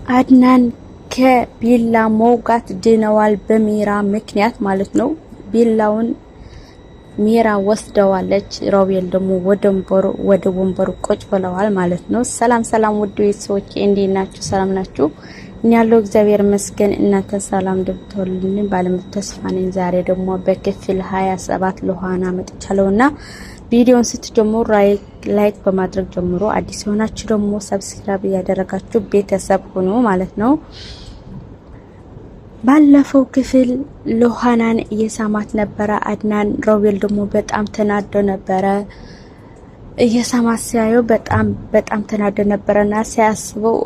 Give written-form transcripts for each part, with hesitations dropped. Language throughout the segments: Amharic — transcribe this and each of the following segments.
አድናን ከቢላ መውጋት ድነዋል በሚራ ምክንያት ማለት ነው። ቢላውን ሚራ ወስደዋለች። ሮቤል ደግሞ ወደ ወንበሩ ቁጭ ብለዋል ማለት ነው። ሰላም ውድ ቤተሰቦቼ እንዴት ናችሁ? ሰላም ናችሁ? እኛ ያለው እግዚአብሔር ይመስገን። እናንተ ሰላም እንደምትሆኑልኝ ባለሙሉ ተስፋ ነኝ። ዛሬ ደግሞ በክፍል 27 ሉሃና መጥቻለሁና ቪዲዮውን ስትጀምሩ ላይክ በማድረግ ጀምሮ አዲስ የሆናችሁ ደግሞ ሰብስክራይብ ያደረጋችሁ ቤተሰብ ሆኖ ማለት ነው። ባለፈው ክፍል ሉሃናን እየሳማት ነበረ አድናን። ሮቤል ደግሞ በጣም ተናዶ ነበረ። እየሳማት ሲያየው በጣም ተናዶ ነበረና ሲያስበው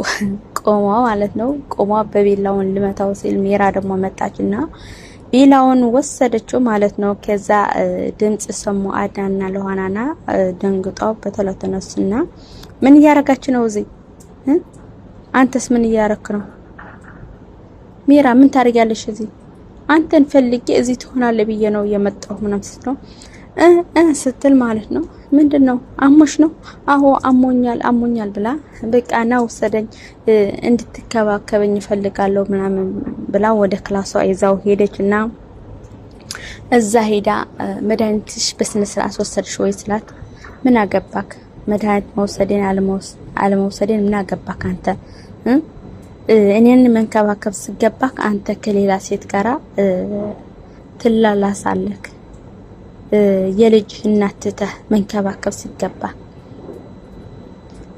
ቆማ ማለት ነው። ቆማ በቢላውን ልመታው ሲል ሚራ ደግሞ መጣችና ቢላውን ወሰደችው ማለት ነው። ከዛ ድምጽ ሰሙ አድናንና ሉሃናና ደንግጣው በተለው ተነሱና ምን እያረጋችሁ ነው እዚህ? አንተስ ምን እያረክ ነው? ሚራ ምን ታረጋለሽ እዚህ? አንተን ፈልጌ እዚህ ትሆናለህ ብዬ ነው የመጣው ምናምን ስትል ማለት ነው። ምንድነው አሞሽ ነው? አዎ አሞኛል ብላ በቃ ና ወሰደኝ እንድትከባከበኝ ፈልጋለሁ ምናምን ብላ ወደ ክላሷ ይዛው ሄደችና እዛ ሄዳ መድኃኒትሽ በስነ ስርዓት ወሰድሽ ወይ ስላት ምን አገባክ? መድኃኒት መውሰዴን አለመውሰዴን ምን አገባክ አንተ? እኔን መንከባከብ ሲገባክ አንተ ከሌላ ሴት ጋራ ትላላሳለክ። የልጅ እናትህ መንከባከብ ሲገባ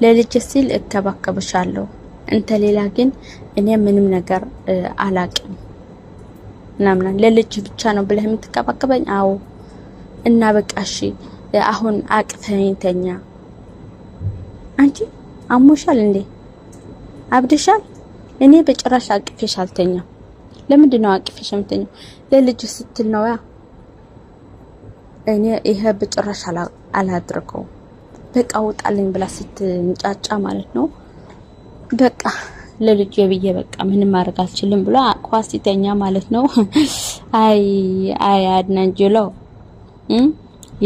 ለልጅ ሲል እከባከብሻለሁ እንተ ሌላ ግን እኔ ምንም ነገር አላቅም ምናምን ለልጅ ብቻ ነው ብለህ የምትከባከበኝ? አዎ እና በቃ እሺ አሁን አቅፈኝ ተኛ። አንቺ አሞሻል እንዴ? አብደሻል? እኔ በጭራሽ አቅፌሽ አልተኛም። ለምንድን ነው አቅፌሽ የምተኛው? ለልጅ ስትል ነው ያ እኔ ይሄ በጭራሽ አላድርገው። በቃ ወጣልኝ ብላ ስትንጫጫ ማለት ነው። በቃ ለልጅ የብዬ በቃ ምንም ማድረግ አልችልም ብሎ ኳሲተኛ ማለት ነው። አይ አድናን ጀሎ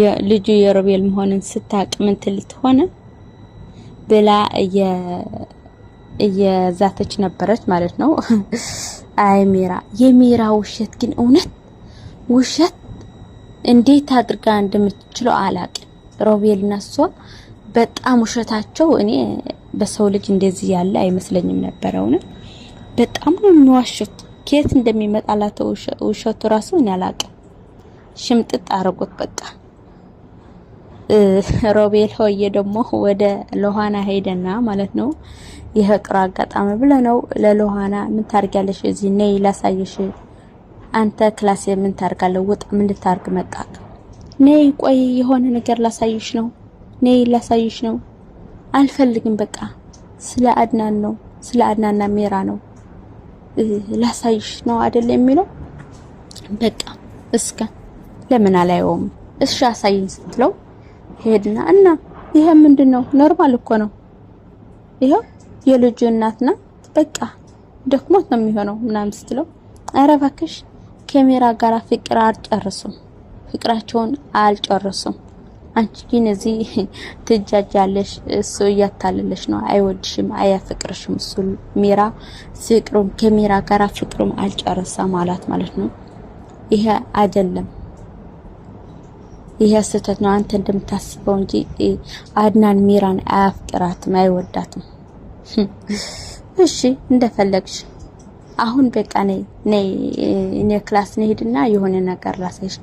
የልጁ የሮቤል መሆንን ስታቅ ምን ትልት ሆነ ብላ እየዛተች ነበረች ማለት ነው። አይ የሚራ ውሸት ግን እውነት ውሸት እንዴት አድርጋ እንደምትችለው አላቅም። ሮቤል እና እሷ በጣም ውሸታቸው እኔ በሰው ልጅ እንደዚህ ያለ አይመስለኝም ነበረው ነው። በጣም ነው የሚዋሹት። ከየት እንደሚመጣላቸው ውሸቱ ራሱ እኔ አላቅም። ሽምጥጥ አረጉት በቃ። ሮቤል ሆየ ደግሞ ወደ ሉሃና ሄደና ማለት ነው ይሄ ቅራ አጋጣሚ ብለ ነው ለሉሃና ምን ታርጋለሽ እዚህ ነይ ላሳየሽ። አንተ ክላስ ምን ታርጋለህ? ወጣ ምን ልታርግ መጣክ? ነይ ቆይ የሆነ ነገር ላሳይሽ ነው። አልፈልግም በቃ ስለ አድናን ነው ስለ አድናንና ሚራ ነው ላሳይሽ ነው አይደል የሚለው። በቃ እስከ ለምን አላየውም? እሺ አሳይኝ ስትለው ሄድና እና ይሄ ምንድነው? ኖርማል እኮ ነው ይሄው የልጁ እናትና በቃ ደክሞት ነው የሚሆነው ምናምን ስትለው ኧረ እባክሽ ከሚራ ጋራ ፍቅራቸውን አልጨረሱም። አንቺ ግን እዚህ ትጃጃለሽ። እሱ እያታለለሽ ነው። አይወድሽም፣ አያፈቅርሽም። እሱ ሚራ ፍቅሩን ከሚራ ጋራ ፍቅሩም አልጨረሰም ማለት ነው። ይሄ አይደለም፣ ይሄ ስህተት ነው። አንተ እንደምታስበው እንጂ አድናን ሚራን አያፍቅራትም፣ አይወዳትም። እሺ እንደፈለግሽ አሁን በቃ ነይ እኔ ክላስ ነይድና የሆነ ነገር ላሳይሽ።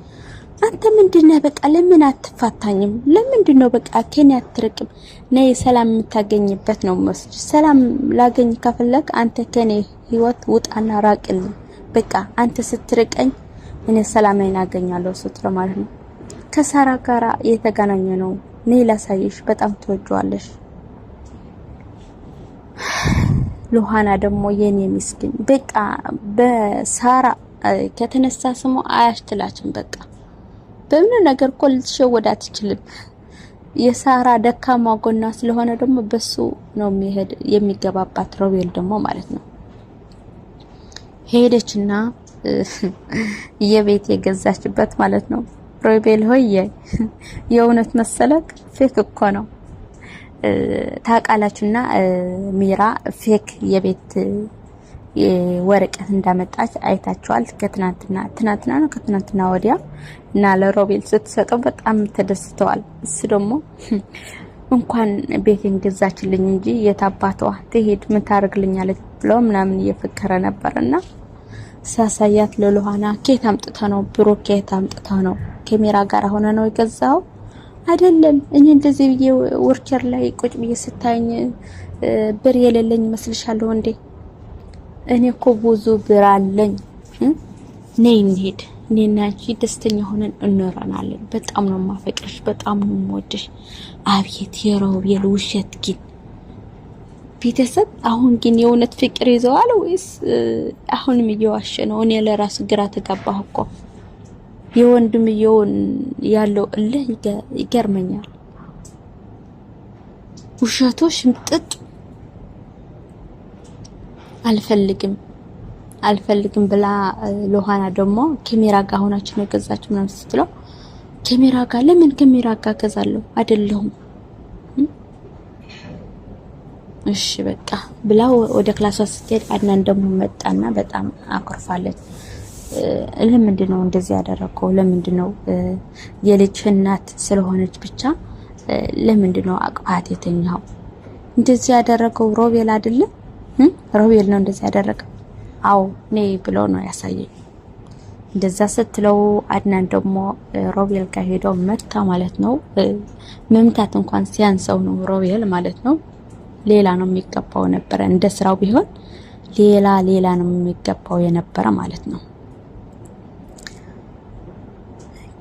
አንተ ምንድነው በቃ ለምን አትፋታኝም? ለምንድነው በቃ ከኔ አትርቅም? ነይ ሰላም የምታገኝበት ነው መስጅ። ሰላም ላገኝ ከፈለክ አንተ ከኔ ህይወት ውጣና ራቅልኝ። በቃ አንተ ስትርቀኝ እኔ ሰላም አገኛለሁ ስትለው ማለት ነው። ከሳራ ጋራ የተገናኘ ነው። ነይ ላሳይሽ፣ በጣም ትወጂዋለሽ። ሉሃና ደግሞ የኔ ምስኪን በቃ በሳራ ከተነሳ ስሙ አያሽትላችም። በቃ በምን ነገር እኮ ልትሸወድ አትችልም። የሳራ ደካማ ጎና ስለሆነ ደግሞ በሱ ነው የሚገባባት ሮቤል ደግሞ ማለት ነው። ሄደችና የቤት የገዛችበት ማለት ነው። ሮቤል ሆይ የእውነት መሰለክ ፌክ እኮ ነው ታውቃላችሁና ሚራ ፌክ የቤት ወረቀት እንዳመጣች አይታችኋል። ትናንትና ነው ከትናንትና ወዲያ እና ለሮቤል ስትሰጠው በጣም ተደስተዋል። እሱ ደግሞ እንኳን ቤቴን ገዛችልኝ እንጂ የታባቷ ትሄድ ምን ታርግልኛለች ብሎ ምናምን እየፈከረ ነበርና ሳሳያት ለሉሃና ኬት አምጥታ ነው ብሮ ኬት አምጥታ ነው ካሜራ ጋር ሆነ ነው የገዛው አይደለም። እኔ እንደዚህ ብዬ ወርቸር ላይ ቁጭ ብዬ ስታኝ ብር የሌለኝ መስልሻለሁ እንዴ? እኔ እኮ ብዙ ብር አለኝ። ነይ እንሂድ፣ እኔና አንቺ ደስተኛ ሆነን እንኖራለን። በጣም ነው ማፈቅርሽ፣ በጣም ነው የምወድሽ። አቤት የሮቤል ውሸት ግን ቤተሰብ አሁን ግን የእውነት ፍቅር ይዘዋል ወይስ አሁንም እየዋሸ ነው? እኔ ለራስ ግራ ተጋባሁ እኮ። የወንድምየውን ያለው እልህ ይገርመኛል። ውሸቱ ሽምጥጥ አልፈልግም ብላ ሉሃና ደግሞ ካሜራ ጋር ሆናችሁ ነው ገዛችሁ ምናምን ስትለው ካሜራ ጋር ለምን ካሜራ ጋር ገዛለሁ አይደለሁም እሺ በቃ ብላ ወደ ክላሷ ስትሄድ አድናን ደግሞ መጣና በጣም አኮርፋለች። ለምንድን ነው እንደዚህ ያደረከው? ለምንድን ነው የልጅ እናት ስለሆነች ብቻ ለምንድን ነው አቅፋት የተኛው? እንደዚህ ያደረገው ሮቤል አይደለም? ሮቤል ነው እንደዚህ ያደረገው። አዎ ነይ ብሎ ነው ያሳየኝ። እንደዛ ስትለው አድናን ደግሞ ሮቤል ጋር ሄዶ መታ ማለት ነው። መምታት እንኳን ሲያንሰው ነው ሮቤል ማለት ነው። ሌላ ነው የሚገባው ነበር። እንደ ስራው ቢሆን ሌላ ነው የሚገባው የነበረ ማለት ነው።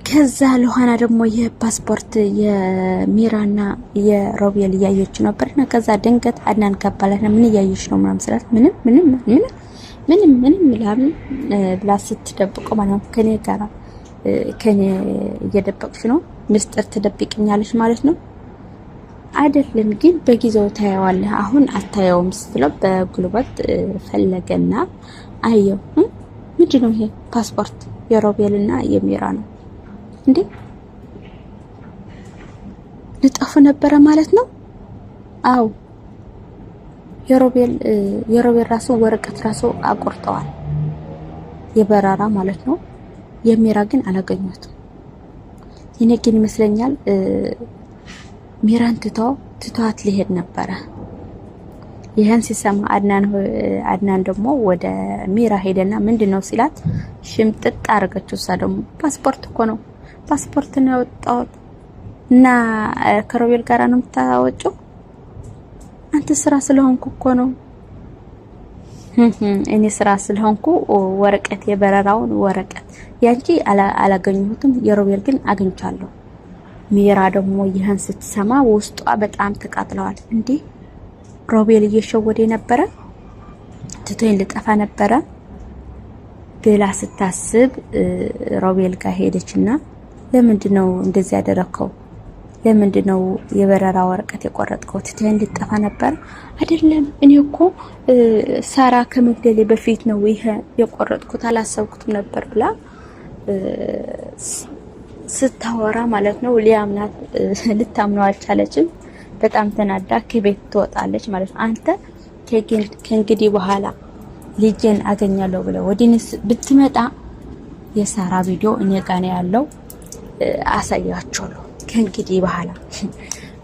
ከዛ ሉሃና ደግሞ የፓስፖርት የሚራና የሮቤል እያየች ነበርና ከዛ ድንገት አድናን ገባለና ምን እያየች ነው ምናምን ስላት ምንም ብላ ስትደብቀው ማለት ነው። ከኔ እየደበቅሽ ነው ምስጢር ትደብቅኛለሽ ማለት ነው አይደለም፣ ግን በጊዜው ታየዋለህ አሁን አታየውም ስትለው በጉልበት ፈለገና አየው። ምንድነው ይሄ? ፓስፖርት የሮቤልና የሚራ ነው እንዴ? ልጠፉ ነበረ ማለት ነው? አው የሮቤል ራሱ ወረቀት ራሱ አቆርጠዋል፣ የበራራ ማለት ነው። የሚራ ግን አላገኙትም። እኔ ግን ይመስለኛል ሚራን ትቷት ሊሄድ ነበረ። ይሄን ሲሰማ አድናን ደግሞ ወደ ሚራ ሄደና ምንድነው ሲላት ሽምጥጥ አረገችው። እሷ ደግሞ ፓስፖርት እኮ ነው፣ ፓስፖርት ነው ያወጣሁት እና ከሮቤል ጋር ነው የምታወጪው? አንተ ስራ ስለሆንኩ እኮ ነው። እኔ ስራ ስለሆንኩ ወረቀት የበረራውን ወረቀት ያንቺ አላገኘሁትም፣ የሮቤል ግን አግኝቻለሁ። ሚራ ደግሞ ይህን ስትሰማ ውስጧ በጣም ተቃጥለዋል። እንዴ ሮቤል እየሸወደ ነበረ፣ ትቶኝ ልጠፋ ነበረ ብላ ስታስብ ሮቤል ጋር ሄደችና ለምንድነው እንደዚህ ያደረከው? ለምንድነው የበረራ ወረቀት የቆረጥከው? ትቶኝ ልጠፋ ነበር አይደለም። እኔ እኮ ሳራ ከመግደሌ በፊት ነው ይሄ የቆረጥኩት፣ አላሰብኩትም ነበር ብላ ስታወራ ማለት ነው። ሊያምናት ልታምነው አልቻለችም። በጣም ተናዳ ከቤት ትወጣለች ማለት ነው። አንተ ከእንግዲህ በኋላ ልጄን አገኛለሁ ብለው ወዲንስ ብትመጣ የሳራ ቪዲዮ እኔ ጋር ነው ያለው፣ አሳያችኋለሁ ከእንግዲህ በኋላ።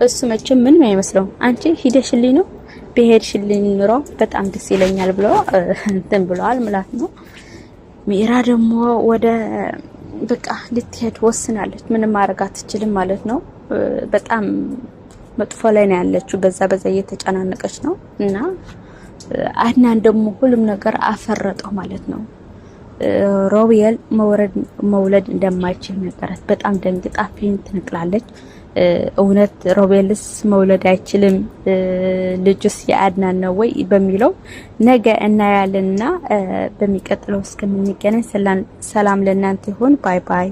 እሱ መቼም ምንም አይመስለውም። አንቺ ሂደሽልኝ ነው በሄድሽልኝ ኑሮ በጣም ደስ ይለኛል ብሎ እንትን ብለዋል ማለት ነው። ሚራ ደግሞ ወደ በቃ ልትሄድ ወስናለች። ምንም ማድረግ አትችልም ማለት ነው። በጣም መጥፎ ላይ ነው ያለችው። በዛ እየተጨናነቀች ነው እና አድናን ደግሞ ሁሉም ነገር አፈረጠው ማለት ነው። ሮቤል መውለድ እንደማይችል ነገራት። በጣም ደንግጣ ፊን ትንቅላለች። እውነት ሮቤልስ መውለድ አይችልም ልጅስ የአድናን ነው ወይ በሚለው ነገ እናያለንና በሚቀጥለው እስከምንገናኝ ሰላም ለእናንተ ይሁን። ባይ ባይ።